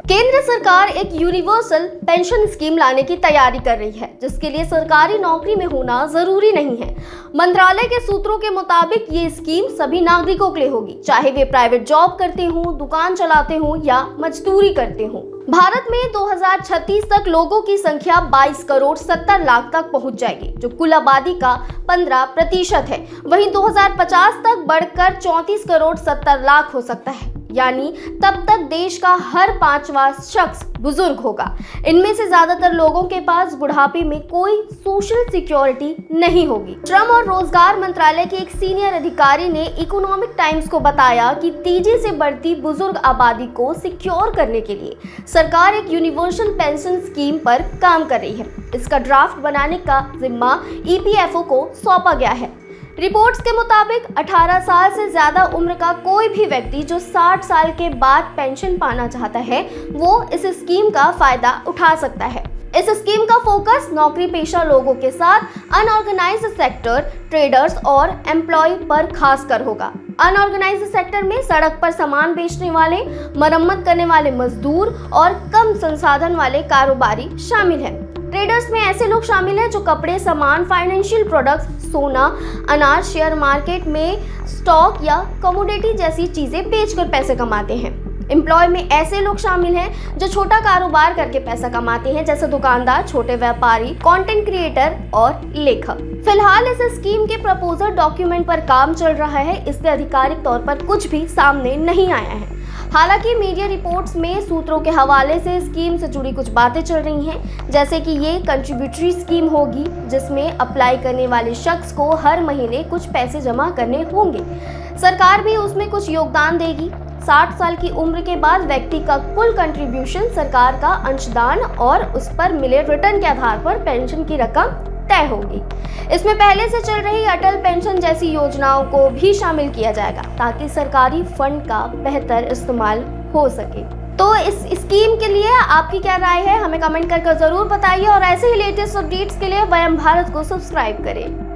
केंद्र सरकार एक यूनिवर्सल पेंशन स्कीम लाने की तैयारी कर रही है, जिसके लिए सरकारी नौकरी में होना जरूरी नहीं है। मंत्रालय के सूत्रों के मुताबिक ये स्कीम सभी नागरिकों के लिए होगी, चाहे वे प्राइवेट जॉब करते हों, दुकान चलाते हों या मजदूरी करते हों। भारत में 2036 तक लोगों की संख्या 22 करोड़ 70 लाख तक पहुंच जाएगी, जो कुल आबादी का 15% है। वहीं 2050 तक बढ़कर 34 करोड़ 70 लाख हो सकता है, यानी तब तक देश का हर 5वां शख्स बुजुर्ग होगा। इनमें से ज्यादातर लोगों के पास बुढ़ापे में कोई सोशल सिक्योरिटी नहीं होगी। श्रम और रोजगार मंत्रालय के एक सीनियर अधिकारी ने इकोनॉमिक टाइम्स को बताया कि तेजी से बढ़ती बुजुर्ग आबादी को सिक्योर करने के लिए सरकार एक यूनिवर्सल पेंशन स्कीम पर काम कर रही है। इसका ड्राफ्ट बनाने का जिम्मा EPFO को सौंपा गया है। रिपोर्ट्स के मुताबिक 18 साल से ज्यादा उम्र का कोई भी व्यक्ति जो 60 साल के बाद पेंशन पाना चाहता है, वो इस स्कीम का फायदा उठा सकता है। इस स्कीम का फोकस नौकरी पेशा लोगों के साथ अनऑर्गेनाइज्ड सेक्टर, ट्रेडर्स और एम्प्लॉय पर खासकर होगा। अनऑर्गेनाइज्ड सेक्टर में सड़क पर सामान बेचने वाले, मरम्मत करने वाले मजदूर और कम संसाधन वाले कारोबारी शामिल हैं। ट्रेडर्स में ऐसे लोग शामिल हैं जो कपड़े, सामान, फाइनेंशियल प्रोडक्ट्स, सोना, अनाज, शेयर मार्केट में स्टॉक या कमोडिटी जैसी चीजें बेचकर पैसे कमाते हैं। एम्प्लॉय में ऐसे लोग शामिल हैं जो छोटा कारोबार करके पैसा कमाते हैं, जैसे दुकानदार, छोटे व्यापारी, कंटेंट क्रिएटर और लेखक। फिलहाल इस स्कीम के प्रपोजल डॉक्यूमेंट पर काम चल रहा है। इससे आधिकारिक तौर पर कुछ भी सामने नहीं आया है। हालांकि मीडिया रिपोर्ट्स में सूत्रों के हवाले से स्कीम से जुड़ी कुछ बातें चल रही हैं, जैसे कि ये कंट्रीब्यूटरी स्कीम होगी, जिसमें अप्लाई करने वाले शख्स को हर महीने कुछ पैसे जमा करने होंगे। सरकार भी उसमें कुछ योगदान देगी। 60 साल की उम्र के बाद व्यक्ति का कुल कंट्रीब्यूशन सरकार का अंशदान और उस पर मिले रिटर्न के आधार पर पेंशन की रकम तय होगी। इसमें पहले से चल रही अटल पेंशन जैसी योजनाओं को भी शामिल किया जाएगा, ताकि सरकारी फंड का बेहतर इस्तेमाल हो सके। तो इस स्कीम के लिए आपकी क्या राय है, हमें कमेंट करके जरूर बताइए और ऐसे ही लेटेस्ट अपडेट्स के लिए वयम भारत को सब्सक्राइब करें।